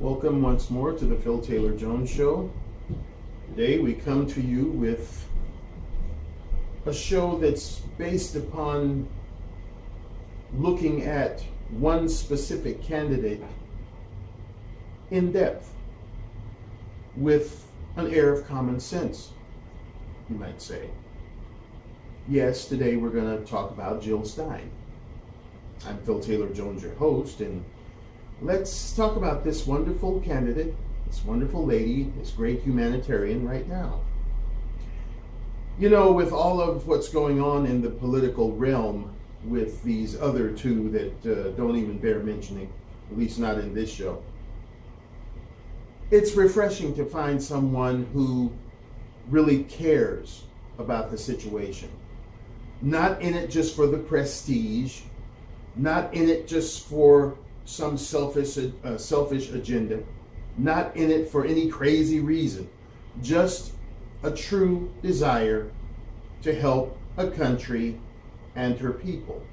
Welcome once more to the Phil Taylor Jones Show. Today we come to you with a show that's based upon looking at one specific candidate in depth with an air of common sense, you might say. Yes, today we're going to talk about Jill Stein. I'm Phil Taylor Jones, your host, and let's talk about this wonderful candidate, this wonderful lady, this great humanitarian right now. You know, with all of what's going on in the political realm with these other two that don't even bear mentioning, at least not in this show, it's refreshing to find someone who really cares about the situation. Not in it just for the prestige, not in it just for some selfish agenda, not in it for any crazy reason, just a true desire to help a country and her people.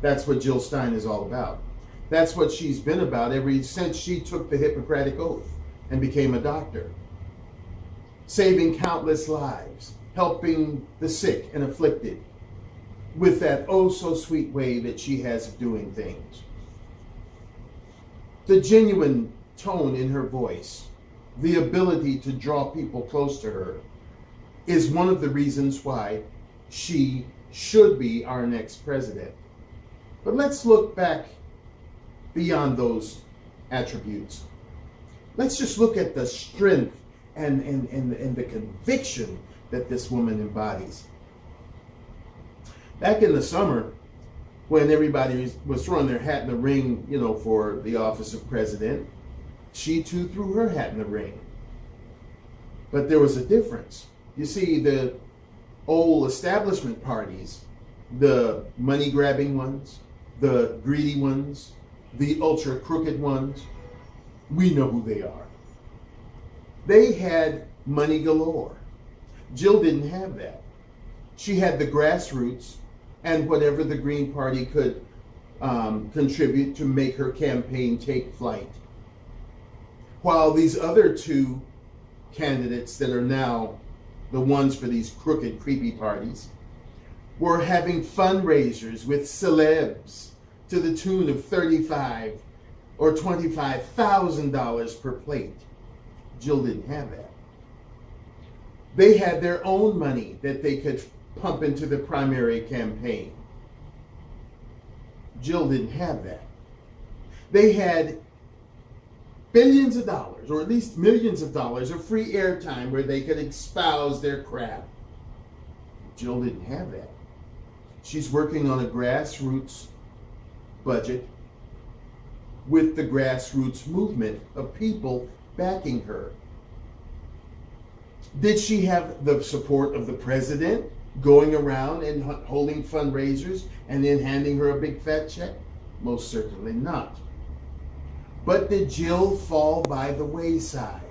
That's what Jill Stein is all about. That's what she's been about ever since she took the Hippocratic Oath and became a doctor. Saving countless lives, helping the sick and afflicted, with that oh so sweet way that she has of doing things. The genuine tone in her voice, the ability to draw people close to her, is one of the reasons why she should be our next president. But let's look back beyond those attributes. Let's just look at the strength and the conviction that this woman embodies. Back in the summer, when everybody was throwing their hat in the ring, for the office of president, she too threw her hat in the ring. But there was a difference. You see, the old establishment parties, the money-grabbing ones, the greedy ones, the ultra-crooked ones, we know who they are. They had money galore. Jill didn't have that. She had the grassroots and whatever the Green Party could contribute to make her campaign take flight. While these other two candidates that are now the ones for these crooked, creepy parties were having fundraisers with celebs to the tune of $35,000 or $25,000 per plate. Jill didn't have that. They had their own money that they could pump into the primary campaign. Jill didn't have that. They had billions of dollars, or at least millions of dollars, of free airtime where they could espouse their crap. Jill didn't have that. She's working on a grassroots budget with the grassroots movement of people backing her. Did she have the support of the president going around and holding fundraisers and then handing her a big fat check? Most certainly not. But did Jill fall by the wayside?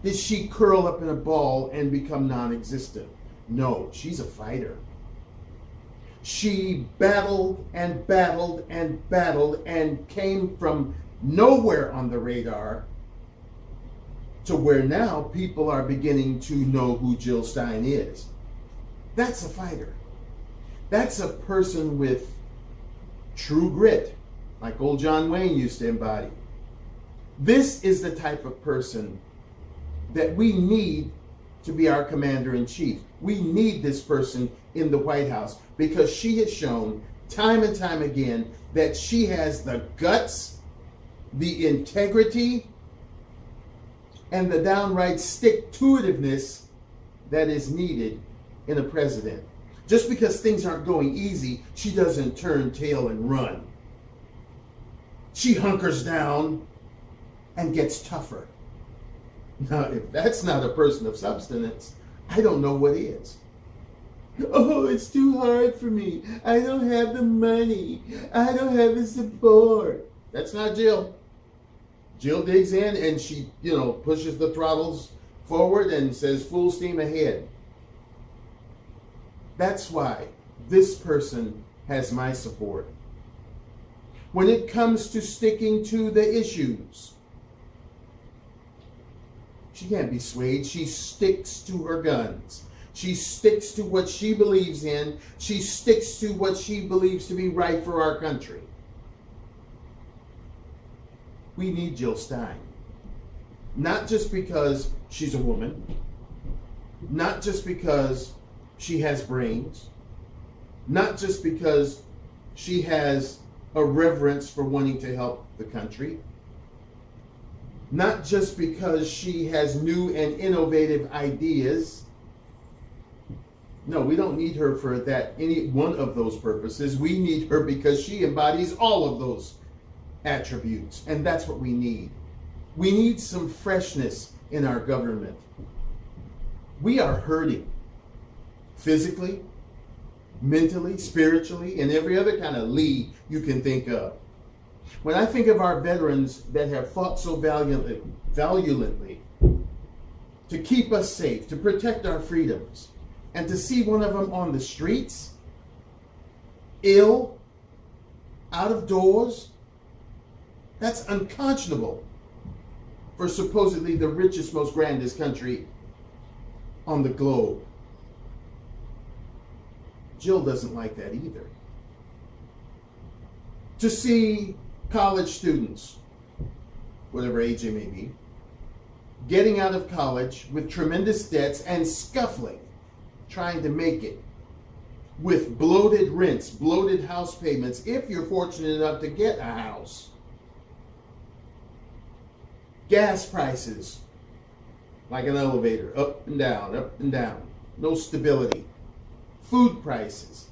Did she curl up in a ball and become non-existent? No, she's a fighter. She battled and battled and battled and came from nowhere on the radar to where now people are beginning to know who Jill Stein is. That's a fighter. That's a person with true grit, like old John Wayne used to embody. This is the type of person that we need to be our commander-in-chief. We need this person in the White House because she has shown time and time again that she has the guts, the integrity, and the downright stick-to-itiveness that is needed in a president. Just because things aren't going easy, she doesn't turn tail and run. She hunkers down and gets tougher. Now, if that's not a person of substance, I don't know what is. Oh, it's too hard for me. I don't have the money. I don't have the support. That's not Jill. Jill digs in and she, pushes the throttles forward and says full steam ahead. That's why this person has my support. When it comes to sticking to the issues, She can't be swayed. She sticks to her guns. She sticks to what she believes in. She sticks to what she believes to be right for our country. We need Jill Stein. Not just because she's a woman. Not just because she has brains. Not just because she has a reverence for wanting to help the country. Not just because she has new and innovative ideas. No, we don't need her for that, any one of those purposes. We need her because she embodies all of those attributes. And that's what we need. We need some freshness in our government. We are hurting physically, mentally, spiritually, and every other kind of Lee you can think of. When I think of our veterans that have fought so valiantly to keep us safe, to protect our freedoms, and to see one of them on the streets, ill, out of doors, that's unconscionable for supposedly the richest, most grandest country on the globe. Jill doesn't like that either. To see college students, whatever age they may be, getting out of college with tremendous debts and scuffling, trying to make it with bloated rents, bloated house payments, if you're fortunate enough to get a house. Gas prices, like an elevator, up and down, no stability. Food prices.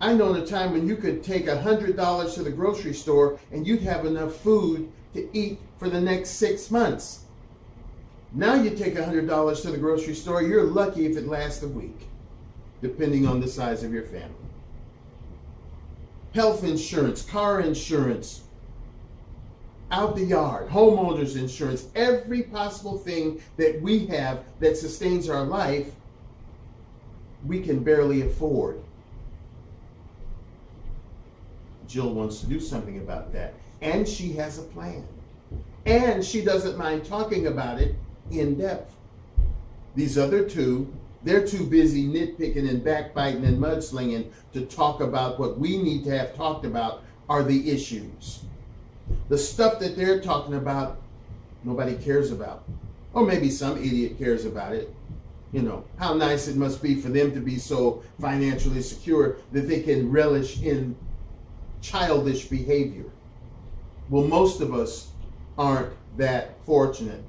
I know in a time when you could take $100 to the grocery store and you'd have enough food to eat for the next 6 months. Now you take $100 to the grocery store, you're lucky if it lasts a week, depending on the size of your family. Health insurance, car insurance, out the yard, homeowners insurance, every possible thing that we have that sustains our life, we can barely afford. Jill wants to do something about that. And she has a plan. And she doesn't mind talking about it in depth. These other two, they're too busy nitpicking and backbiting and mudslinging to talk about what we need to have talked about are the issues. The stuff that they're talking about, nobody cares about. Or maybe some idiot cares about it. You know, how nice it must be for them to be so financially secure that they can relish in childish behavior. Well, most of us aren't that fortunate.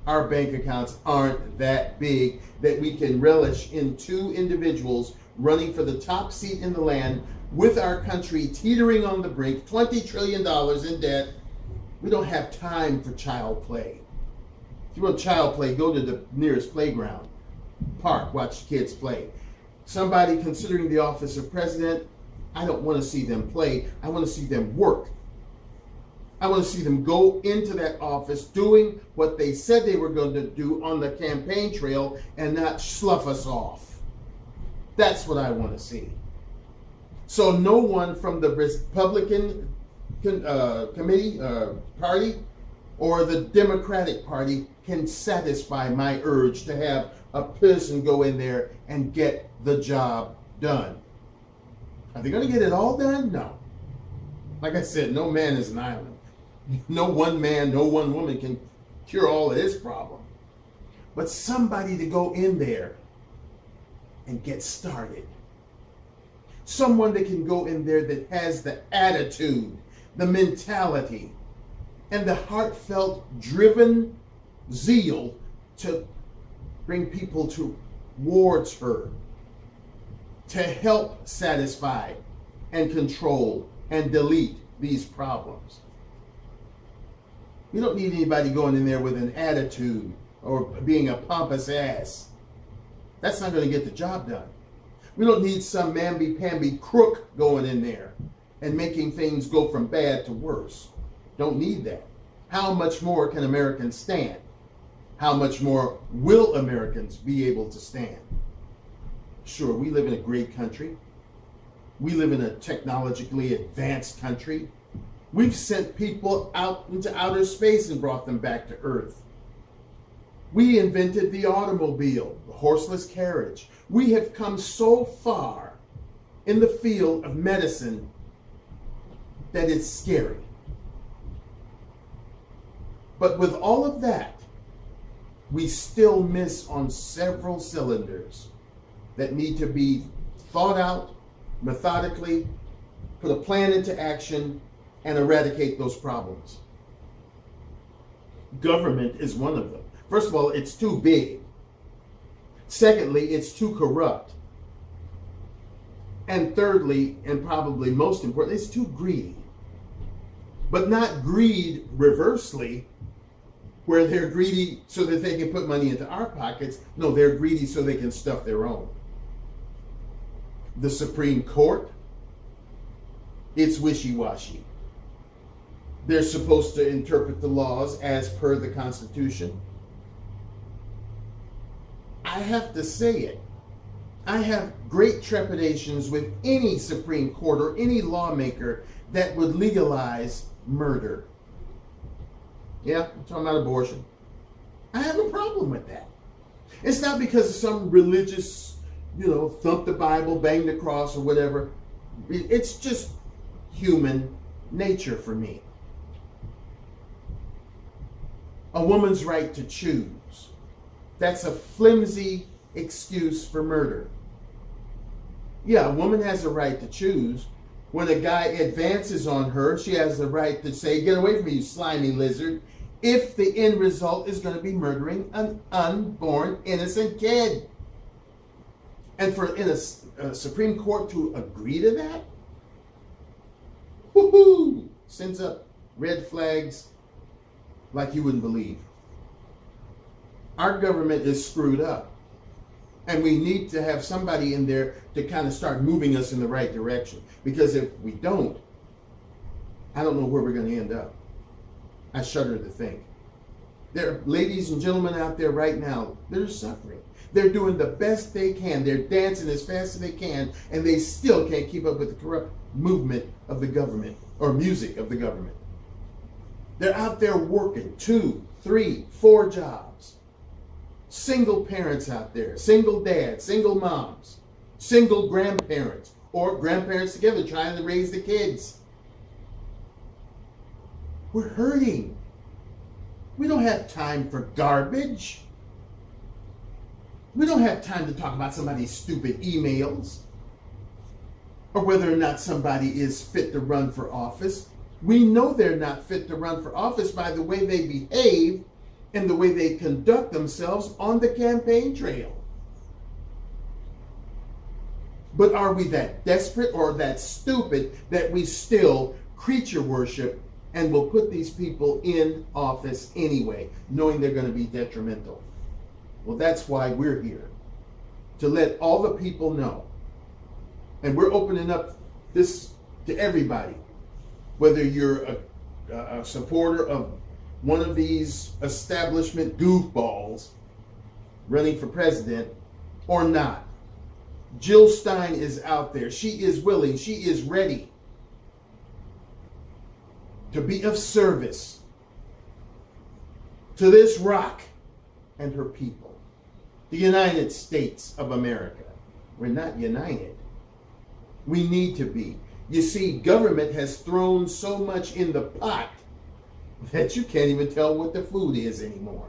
Our bank accounts aren't that big that we can relish in two individuals running for the top seat in the land with our country teetering on the brink, $20 trillion in debt. We don't have time for child play. If you want child play, go to the nearest playground, park, watch kids play. Somebody considering the office of president, I don't want to see them play. I want to see them work. I want to see them go into that office doing what they said they were going to do on the campaign trail and not slough us off. That's what I want to see. So no one from the Republican party or the Democratic Party can satisfy my urge to have a person go in there and get the job done. Are they going to get it all done? No. Like I said, no man is an island. No one man, no one woman can cure all of this problem. But somebody to go in there and get started. Someone that can go in there that has the attitude, the mentality, and the heartfelt, driven zeal to bring people towards her, to help satisfy and control and delete these problems. We don't need anybody going in there with an attitude or being a pompous ass. That's not going to get the job done. We don't need some mamby-pamby crook going in there and making things go from bad to worse. Don't need that. How much more can Americans stand? How much more will Americans be able to stand? Sure, we live in a great country. We live in a technologically advanced country. We've sent people out into outer space and brought them back to Earth. We invented the automobile, the horseless carriage. We have come so far in the field of medicine that it's scary. But with all of that, we still miss on several cylinders that need to be thought out methodically, put a plan into action, and eradicate those problems. Government is one of them. First of all, it's too big. Secondly, it's too corrupt. And thirdly, and probably most important, it's too greedy. But not greed reversely, where they're greedy so that they can put money into our pockets. No, they're greedy so they can stuff their own. The Supreme Court, it's wishy-washy. They're supposed to interpret the laws as per the Constitution. I have to say it. I have great trepidations with any Supreme Court or any lawmaker that would legalize murder. Yeah, I'm talking about abortion. I have a problem with that. It's not because of some religious, thump the Bible, bang the cross, or whatever. It's just human nature for me. A woman's right to choose. That's a flimsy excuse for murder. Yeah, a woman has a right to choose. When a guy advances on her, she has the right to say, "Get away from me, you slimy lizard," if the end result is going to be murdering an unborn, innocent kid. And for a Supreme Court to agree to that, woohoo, sends up red flags like you wouldn't believe. Our government is screwed up. And we need to have somebody in there to kind of start moving us in the right direction. Because if we don't, I don't know where we're going to end up. I shudder to think. There are ladies and gentlemen out there right now, they're suffering. They're doing the best they can. They're dancing as fast as they can, and they still can't keep up with the corrupt movement of the government, or music of the government. They're out there working 2, 3, 4 jobs. Single parents out there, single dads, single moms, single grandparents, or grandparents together trying to raise the kids. We're hurting. We don't have time for garbage. We don't have time to talk about somebody's stupid emails or whether or not somebody is fit to run for office. We know they're not fit to run for office by the way they behave and the way they conduct themselves on the campaign trail. But are we that desperate or that stupid that we still creature worship and will put these people in office anyway, knowing they're going to be detrimental? Well, that's why we're here, to let all the people know. And we're opening up this to everybody, whether you're a supporter of one of these establishment goofballs running for president or not. Jill Stein is out there. She is willing. She is ready to be of service to this rock and her people. The United States of America. We're not united. We need to be. You see, government has thrown so much in the pot that you can't even tell what the food is anymore.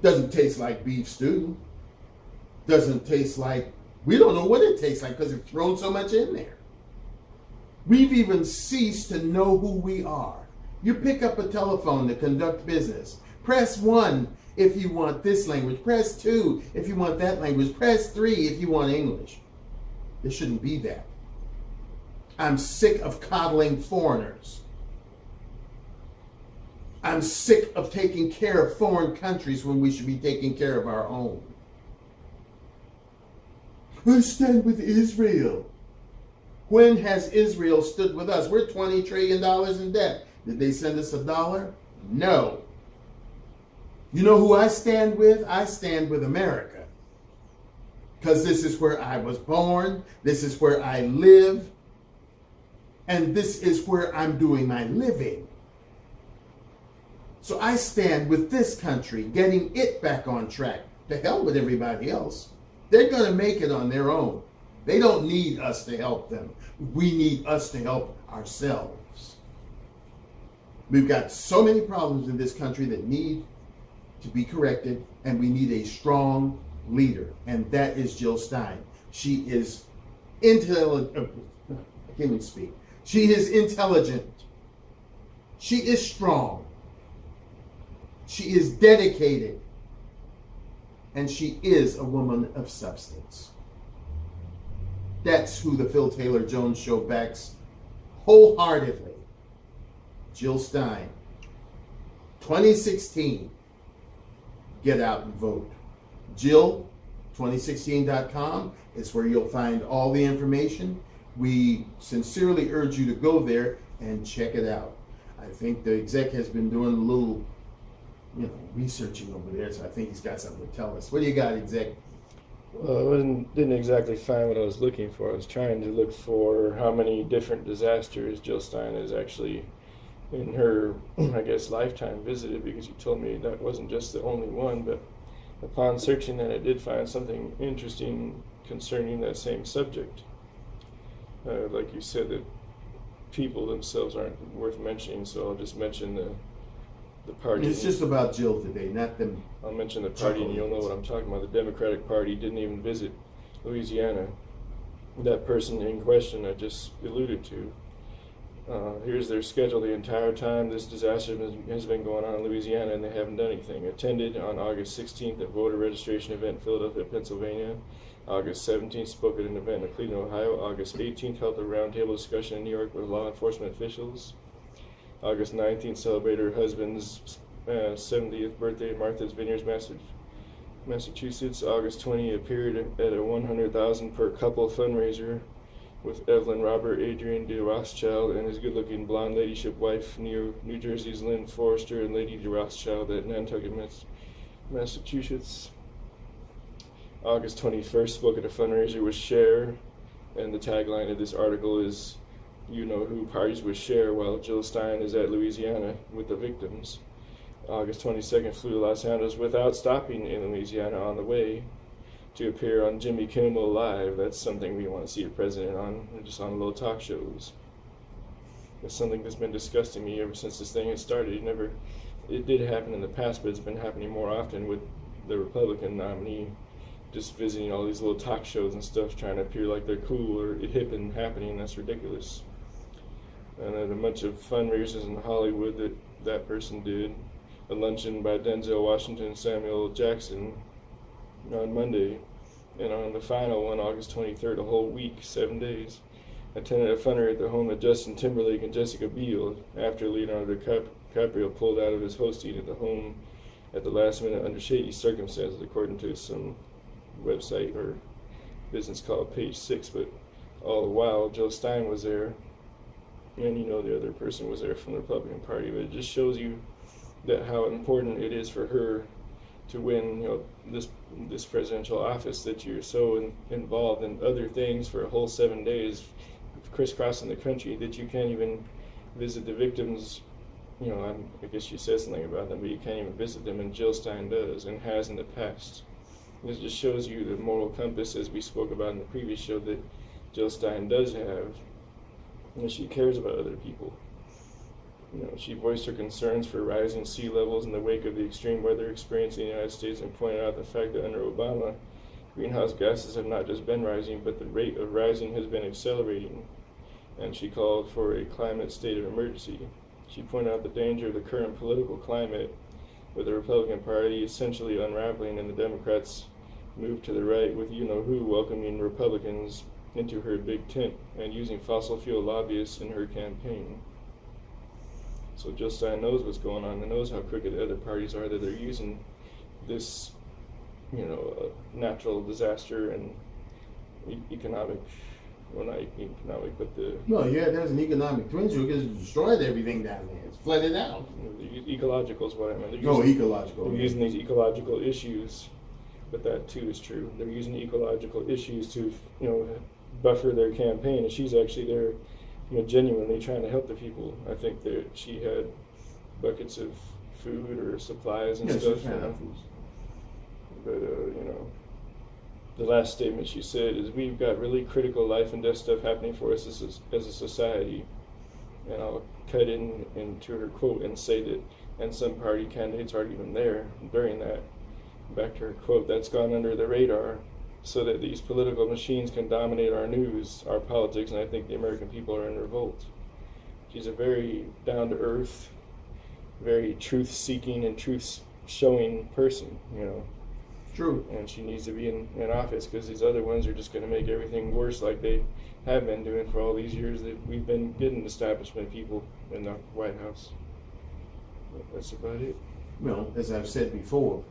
Doesn't taste like beef stew. Doesn't taste like, we don't know what it tastes like because they've thrown so much in there. We've even ceased to know who we are. You pick up a telephone to conduct business. Press 1 if you want this language. Press 2 if you want that language. Press 3 if you want English. There shouldn't be that. I'm sick of coddling foreigners. I'm sick of taking care of foreign countries when we should be taking care of our own. I stand with Israel. When has Israel stood with us? We're $20 trillion in debt. Did they send us $1? No. You know who I stand with? I stand with America. Because this is where I was born. This is where I live. And this is where I'm doing my living. So I stand with this country, getting it back on track. To hell with everybody else. They're going to make it on their own. They don't need us to help them. We need us to help ourselves. We've got so many problems in this country that need to be corrected, and we need a strong leader, and that is Jill Stein. She is intelligent. I can't even speak. She is intelligent. She is strong. She is dedicated. And she is a woman of substance. That's who the Phil Taylor Jones Show backs wholeheartedly. Jill Stein. 2016. Get out and vote. Jill2016.com is where you'll find all the information. We sincerely urge you to go there and check it out. I think the exec has been doing a little researching over there, so I think he's got something to tell us. What do you got, exec? Well, I didn't exactly find what I was looking for. I was trying to look for how many different disasters Jill Stein has actually, in her, I guess, lifetime visited, because you told me that wasn't just the only one, but upon searching that, I did find something interesting concerning that same subject. Like you said, that people themselves aren't worth mentioning, so I'll just mention the party. It's just about Jill today, not them. I'll mention the party and you'll know what I'm talking about. The Democratic Party didn't even visit Louisiana. That person in question I just alluded to. Here's their schedule the entire time this disaster has been going on in Louisiana, and they haven't done anything. Attended on August 16th at voter registration event in Philadelphia, Pennsylvania. August 17th spoke at an event in Cleveland, Ohio. August 18th held a roundtable discussion in New York with law enforcement officials. August 19th, celebrated her husband's 70th birthday in Martha's Vineyards, Massachusetts. August 20th, appeared at a $100,000 per couple fundraiser with Evelyn Robert Adrian de Rothschild and his good-looking blonde ladyship wife, New Jersey's Lynn Forrester, and Lady de Rothschild at Nantucket, Massachusetts. August 21st, spoke at a fundraiser with Cher, and the tagline of this article is, "You know who parties with Cher while Jill Stein is at Louisiana with the victims." August 22nd, flew to Los Angeles without stopping in Louisiana on the way to appear on Jimmy Kimmel Live. That's something we want to see the president on, just on little talk shows. It's something that's been disgusting me ever since this thing has started. It did happen in the past, but it's been happening more often with the Republican nominee just visiting all these little talk shows and stuff, trying to appear like they're cool or hip and happening. That's ridiculous. And then a bunch of fundraisers in Hollywood that person did. A luncheon by Denzel Washington and Samuel Jackson on Monday. And on the final one, August 23rd, a whole week, 7 days, attended a fundraiser at the home of Justin Timberlake and Jessica Biel after Leonardo DiCaprio pulled out of his hosting at the home at the last minute under shady circumstances, according to some website or business called Page 6. But all the while, Jill Stein was there, and the other person was there from the Republican Party. But it just shows you that how important it is for her to win, this presidential office, that you're so involved in other things for a whole 7 days, crisscrossing the country, that you can't even visit the victims. I guess you said something about them, but you can't even visit them, and Jill Stein does and has in the past. This just shows you the moral compass, as we spoke about in the previous show, that Jill Stein does have, and she cares about other people. She voiced her concerns for rising sea levels in the wake of the extreme weather experienced in the United States, and pointed out the fact that under Obama, greenhouse gases have not just been rising, but the rate of rising has been accelerating. And she called for a climate state of emergency. She pointed out the danger of the current political climate, with the Republican Party essentially unraveling and the Democrats move to the right, with you-know-who welcoming Republicans into her big tent and using fossil fuel lobbyists in her campaign. So Jill Stein knows what's going on and knows how crooked the other parties are, that they're using this, natural disaster and economic, well, not economic, but there's an economic twinge because it's destroyed everything down there. It's flooded out. Ecological is what I meant. Ecological. They're using these ecological issues, but that too is true. They're using ecological issues to, buffer their campaign, and she's actually there, genuinely trying to help the people. I think that she had buckets of food or supplies and Yes, stuff. she's found food. But the last statement she said is, "We've got really critical life and death stuff happening for us as a society." And I'll cut into her quote and say that, and some party candidates aren't even there during that. Back to her quote, "That's gone under the radar so that these political machines can dominate our news, our politics, and I think the American people are in revolt." She's a very down-to-earth, very truth-seeking and truth-showing person, True. And she needs to be in office, because these other ones are just going to make everything worse, like they have been doing for all these years that we've been getting establishment people in the White House. But that's about it. Well, as I've said before,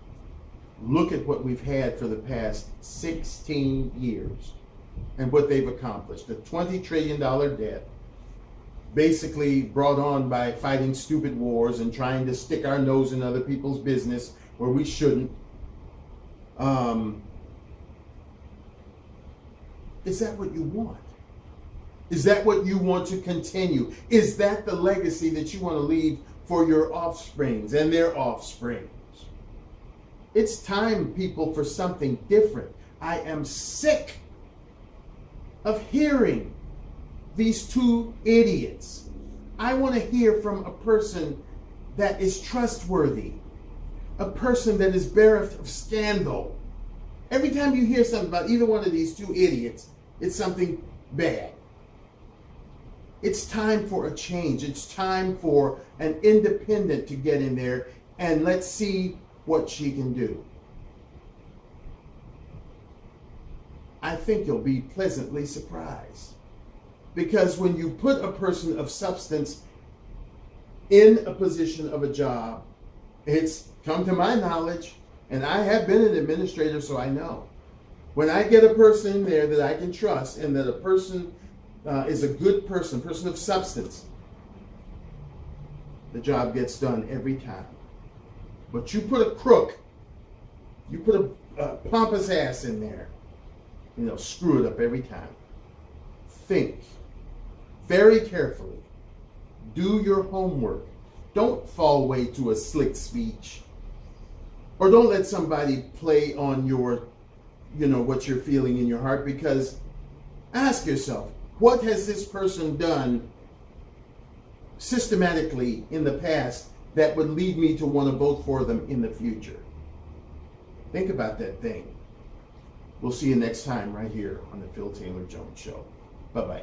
look at what we've had for the past 16 years and what they've accomplished. The $20 trillion debt, basically brought on by fighting stupid wars and trying to stick our nose in other people's business where we shouldn't. Is that what you want? Is that what you want to continue? Is that the legacy that you want to leave for your offsprings and their offsprings? It's time, people, for something different. I am sick of hearing these two idiots. I want to hear from a person that is trustworthy, a person that is bereft of scandal. Every time you hear something about either one of these two idiots, it's something bad. It's time for a change. It's time for an independent to get in there, and let's see what she can do. I think you'll be pleasantly surprised. Because when you put a person of substance in a position of a job, it's come to my knowledge, and I have been an administrator, so I know. When I get a person in there that I can trust, and that a person is a good person of substance, the job gets done every time. But you put a crook, you put a pompous ass in there, screw it up every time. Think very carefully. Do your homework. Don't fall way to a slick speech. Or don't let somebody play on your, what you're feeling in your heart, because ask yourself, what has this person done systematically in the past that would lead me to want to vote for them in the future? Think about that thing. We'll see you next time right here on the Phil Taylor Jones Show. Bye-bye.